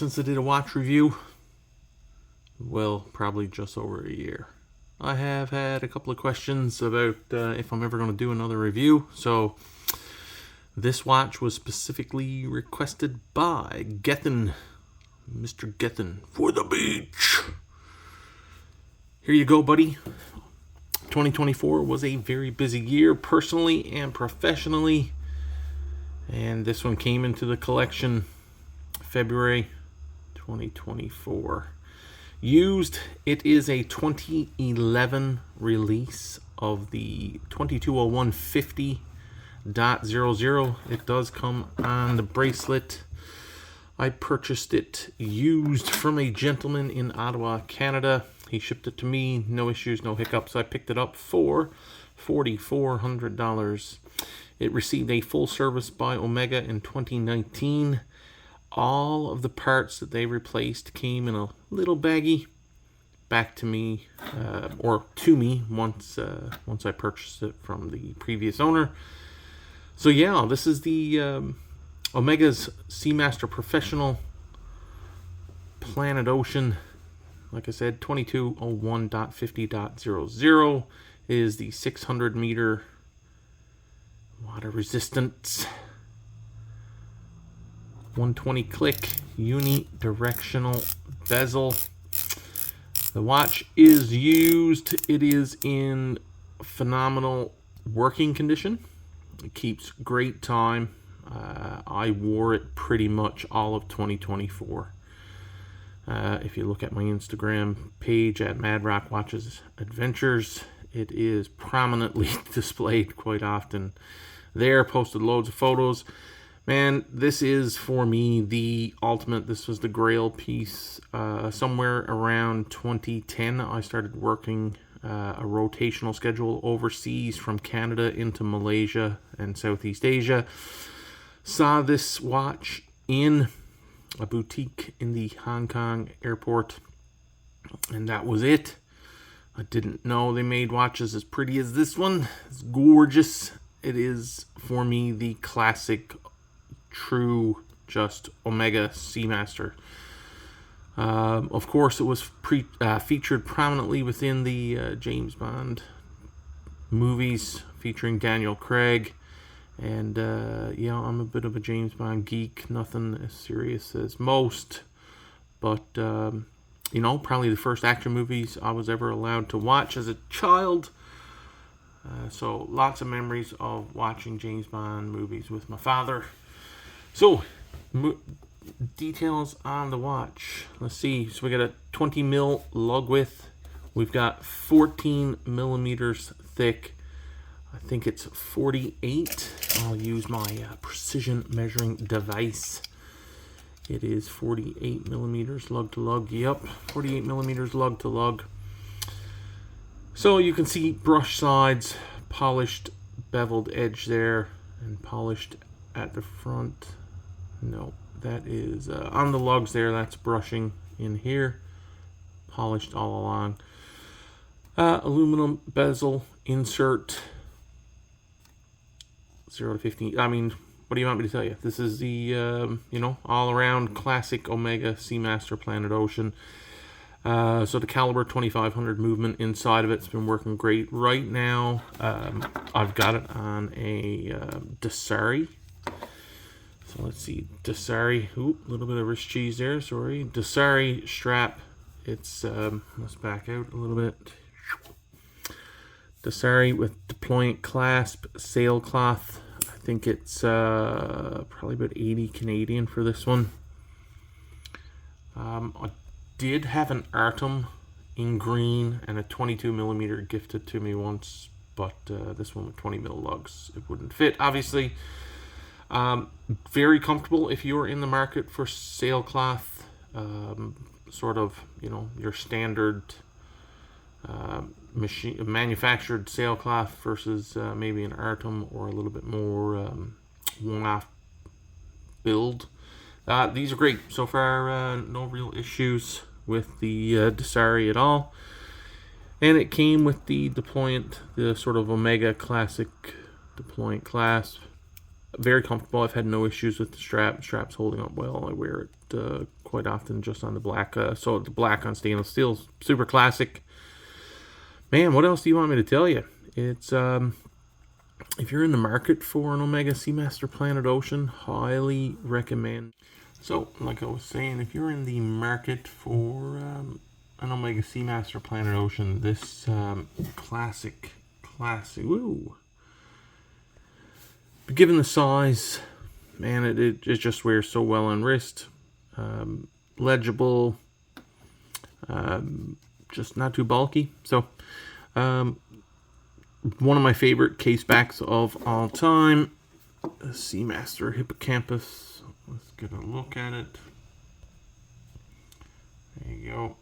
since I did a watch review. Well, probably just over a year. I have had a couple of questions about if I'm ever going to do another review. So this watch was specifically requested by Gethin, Mr. Gethin, for the beach. Here you go, buddy. 2024 was a very busy year, personally and professionally. And this one came into the collection February 2024. Used, it is a 2011 release of the 220150.00. It does come on the bracelet. I purchased it used from a gentleman in Ottawa, Canada. He shipped it to me, no issues, no hiccups. I picked it up for $4,400. It received a full service by Omega in 2019. All of the parts that they replaced came in a little baggie back to me, or to me once I purchased it from the previous owner. So yeah, this is the Omega's Seamaster Professional Planet Ocean. Like I said, 2201.50.00 is the 600 meter water resistance, 120 click unidirectional bezel. The watch is used. It is in phenomenal working condition. It keeps great time. I wore it pretty much all of 2024. If you look at my Instagram page at Mad Rock Watches Adventures, it is prominently displayed quite often there. Posted loads of photos. Man, this is for me the ultimate. This was the grail piece. Somewhere around 2010, I started working a rotational schedule overseas from Canada into Malaysia and Southeast Asia. Saw this watch in a boutique in the Hong Kong airport, and that was it. I didn't know they made watches as pretty as this one. It's gorgeous. It is, for me, the classic, true, just Omega Seamaster. Of course, it was featured prominently within the James Bond movies featuring Daniel Craig. And, yeah, I'm a bit of a James Bond geek. Nothing as serious as most. But, you know, probably the first action movies I was ever allowed to watch as a child. So, lots of memories of watching James Bond movies with my father. So, details on the watch. Let's see. So, we got a 20 mil lug width. We've got 14 millimeters thick. I think it's 48. I'll use my precision measuring device. It is 48 millimeters lug to lug. Yep, 48 millimeters lug to lug. So you can see brush sides, polished beveled edge there, and polished at the front. No, that is on the lugs there. That's brushing in here. Polished all along. Aluminum bezel insert. 0 to 15. I mean, what do you want me to tell you? This is the, you know, all-around classic Omega Seamaster Planet Ocean. So the caliber 2500 movement inside of it's been working great. Right now, I've got it on a Dasari. So let's see, Dasari. Oop, a little bit of wrist cheese there. Sorry, Dasari strap. It's let's back out a little bit. Dasari with deployant clasp, sailcloth. I think it's probably about 80 Canadian for this one. I did have an Artem in green and a 22 millimeter gifted to me once, but this one with 20 mil lugs, it wouldn't fit, obviously. Very comfortable if you're in the market for sailcloth, sort of, you know, your standard manufactured sailcloth versus maybe an Artem or a little bit more one-off build. These are great so far. No real issues with the Dasari at all. And it came with the deployant, the sort of Omega classic deployant clasp. Very comfortable. I've had no issues with the strap. The strap's holding up well. I wear it quite often just on the black. So the black on stainless steel, super classic. Man, what else do you want me to tell you? It's if you're in the market for an Omega Seamaster Planet Ocean, highly recommend. So, like I was saying, if you're in the market for an Omega Seamaster Planet Ocean, this classic, woo. But given the size, man, it just wears so well on wrist. Legible, just not too bulky. So, one of my favorite casebacks of all time, Seamaster Hippocampus. Let's get a look at it. There you go.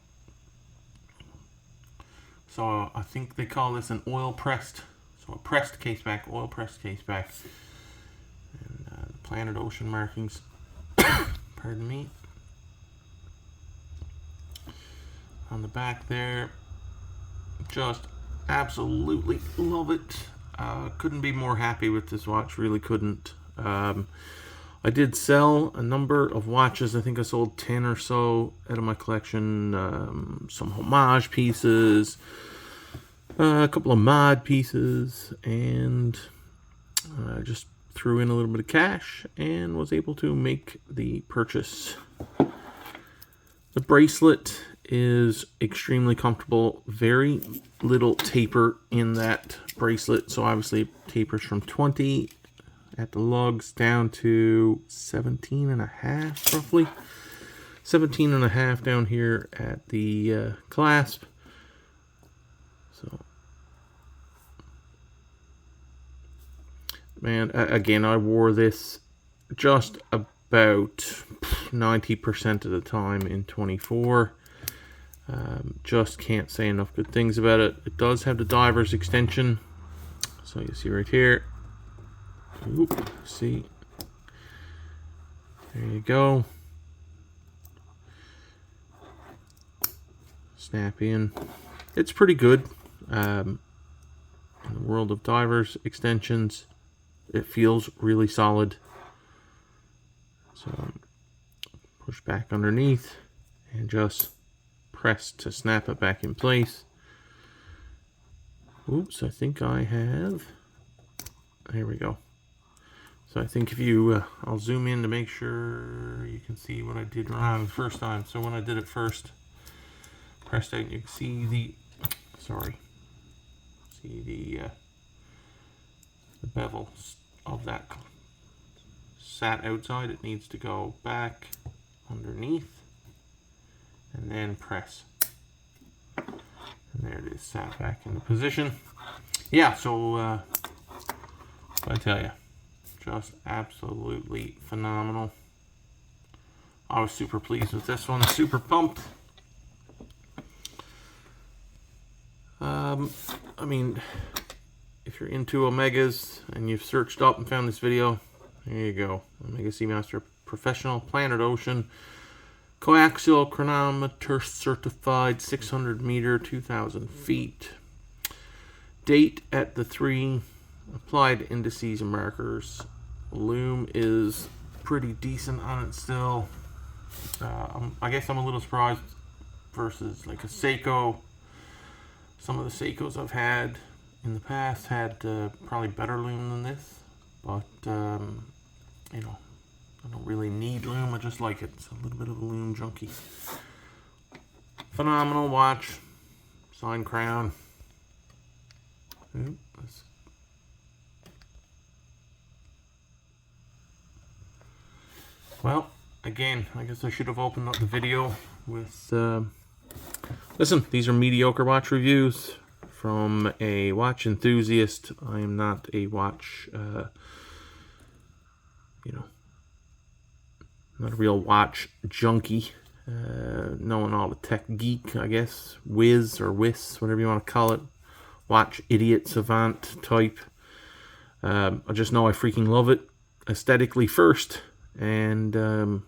So I think they call this an oil pressed, so a pressed caseback, oil pressed caseback. And the Planet Ocean markings, pardon me, on the back there. Just absolutely love it. Couldn't be more happy with this watch, really couldn't. I did sell a number of watches. I think I sold 10 or so out of my collection. Some homage pieces, a couple of mod pieces, and just threw in a little bit of cash and was able to make the purchase. The bracelet is extremely comfortable. Very little taper in that bracelet. So obviously it tapers from 20 at the lugs down to 17.5 roughly. 17.5 down here at the clasp. So, man, again, I wore this just about 90% of the time in 24. Just can't say enough good things about it. It does have the diver's extension. So you see right here. Oop, see. There you go. Snap in. It's pretty good. In the world of divers extensions, it feels really solid. So push back underneath and just press to snap it back in place. Oops, I think I have. There we go. So I think if you, I'll zoom in to make sure you can see what I did wrong the first time. So when I did it first, pressed out, you can see the, the bevel of that sat outside. It needs to go back underneath and then press. And there it is, sat back into position. Yeah, so I tell you, just absolutely phenomenal. I was super pleased with this one, super pumped. I mean, if you're into Omegas and you've searched up and found this video, there you go. Omega Seamaster Professional Planet Ocean coaxial chronometer certified 600 meter 2,000 feet. Date at the 3 applied indices and markers. Lume is pretty decent on it still. I guess I'm a little surprised versus like a Seiko. Some of the Seikos I've had in the past had probably better lume than this, but you know, I don't really need lume. I just like it. It's a little bit of a lume junkie. Phenomenal watch. Signed crown. Oops. Well, again, I guess I should have opened up the video with listen, these are mediocre watch reviews from a watch enthusiast. I am not a watch you know, not a real watch junkie. Knowing all the tech geek, I guess, whiz or whiz, whatever you want to call it, watch idiot savant type. I just know I freaking love it aesthetically first, and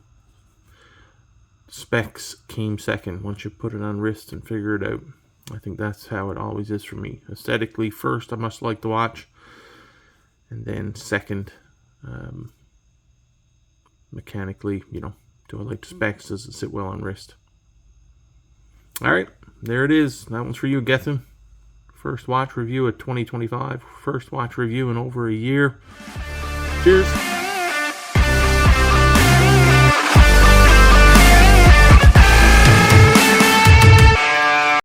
specs came second once you put it on wrist and figure it out. I think that's how it always is for me. Aesthetically first, I must like the watch, and then second, mechanically, you know, Do I like the specs? Does it sit well on wrist? All right, there it is. That one's for you, Gethin. First watch review of 2025. First watch review in over a year. Cheers.